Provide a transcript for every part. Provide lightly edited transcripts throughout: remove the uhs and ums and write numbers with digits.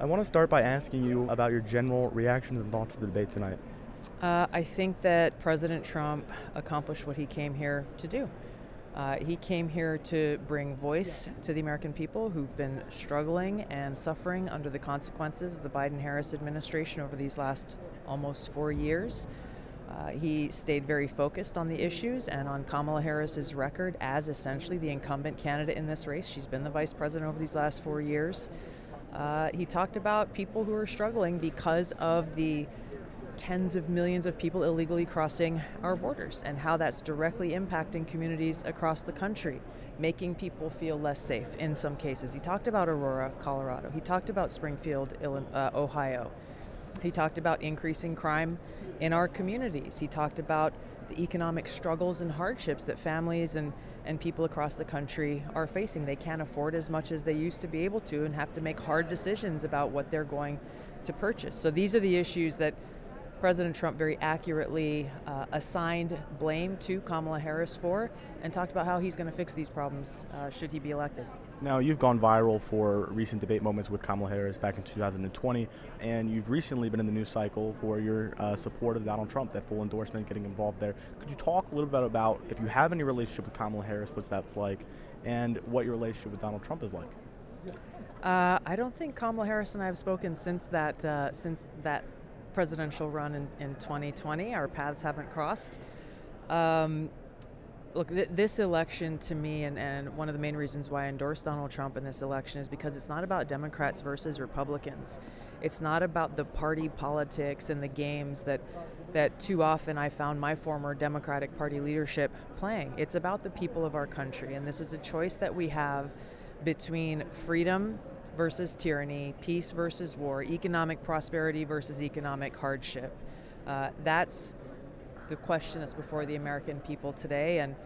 I want to start by asking you about your general reactions and thoughts to the debate tonight. I think that President Trump accomplished what he came here to do. He came here to bring voice to the American people who've been struggling and suffering under the consequences of the Biden-Harris administration over these last almost 4 years. He stayed very focused on the issues and on Kamala Harris's record as essentially the incumbent candidate in this race. She's been the vice president over these last 4 years. He talked about people who are struggling because of the tens of millions of people illegally crossing our borders and how that's directly impacting communities across the country, making people feel less safe in some cases. He talked about Aurora, Colorado. He talked about Springfield, Ohio. He talked about increasing crime in our communities. He talked about the economic struggles and hardships that families and people across the country are facing. They can't afford as much as they used to be able to and have to make hard decisions about what they're going to purchase. So these are the issues that President Trump very accurately assigned blame to Kamala Harris for and talked about how he's going to fix these problems should he be elected. Now, you've gone viral for recent debate moments with Kamala Harris back in 2020, and you've recently been in the news cycle for your support of Donald Trump, that full endorsement, getting involved there. Could you talk a little bit about, if you have any relationship with Kamala Harris, what that's like, and what your relationship with Donald Trump is like? I don't think Kamala Harris and I have spoken since that presidential run in 2020. Our paths haven't crossed. Look, this election to me, and one of the main reasons why I endorsed Donald Trump in this election is because it's not about Democrats versus Republicans. It's not about the party politics and the games that too often I found my former Democratic Party leadership playing. It's about the people of our country, and this is a choice that we have between freedom versus tyranny, peace versus war, economic prosperity versus economic hardship. That's the question that's before the American people today. And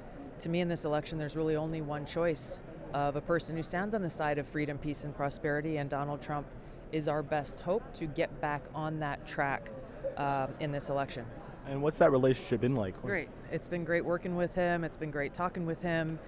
to me, in this election, there's really only one choice of a person who stands on the side of freedom, peace, and prosperity, and Donald Trump is our best hope to get back on that track in this election. And what's that relationship been like? Great. It's been great working with him. It's been great talking with him,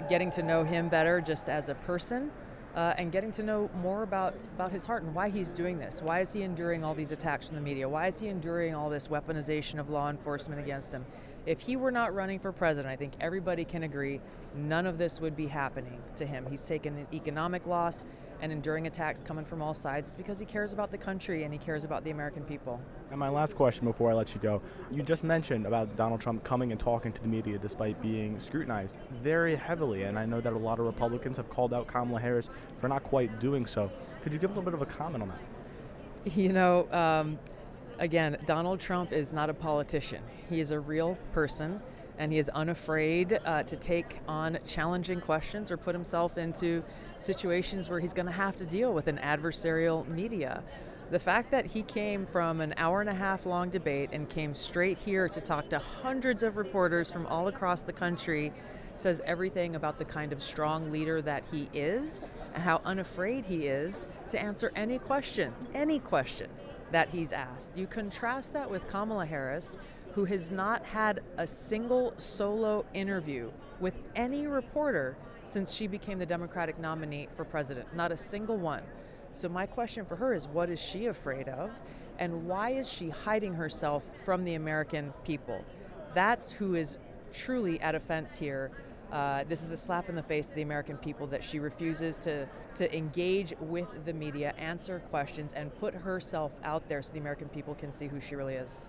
getting to know him better just as a person. And getting to know more about his heart and why he's doing this. Why is he enduring all these attacks from the media? Why is he enduring all this weaponization of law enforcement against him? If he were not running for president, I think everybody can agree none of this would be happening to him. He's taken an economic loss and enduring attacks coming from all sides. It's because he cares about the country and he cares about the American people. And my last question before I let you go, you just mentioned about Donald Trump coming and talking to the media despite being scrutinized very heavily, and I know that a lot of Republicans have called out Kamala Harris for not quite doing so. Could you give a little bit of a comment on that? Again, Donald Trump is not a politician. He is a real person, and he is unafraid to take on challenging questions or put himself into situations where he's going to have to deal with an adversarial media. The fact that he came from an hour-and-a-half long debate and came straight here to talk to hundreds of reporters from all across the country says everything about the kind of strong leader that he is and how unafraid he is to answer any question that he's asked. You contrast that with Kamala Harris, who has not had a single solo interview with any reporter since she became the Democratic nominee for president. Not a single one. So my question for her is, what is she afraid of? And why is she hiding herself from the American people? That's who is truly at offense here. This is a slap in the face to the American people that she refuses to engage with the media, answer questions, and put herself out there so the American people can see who she really is.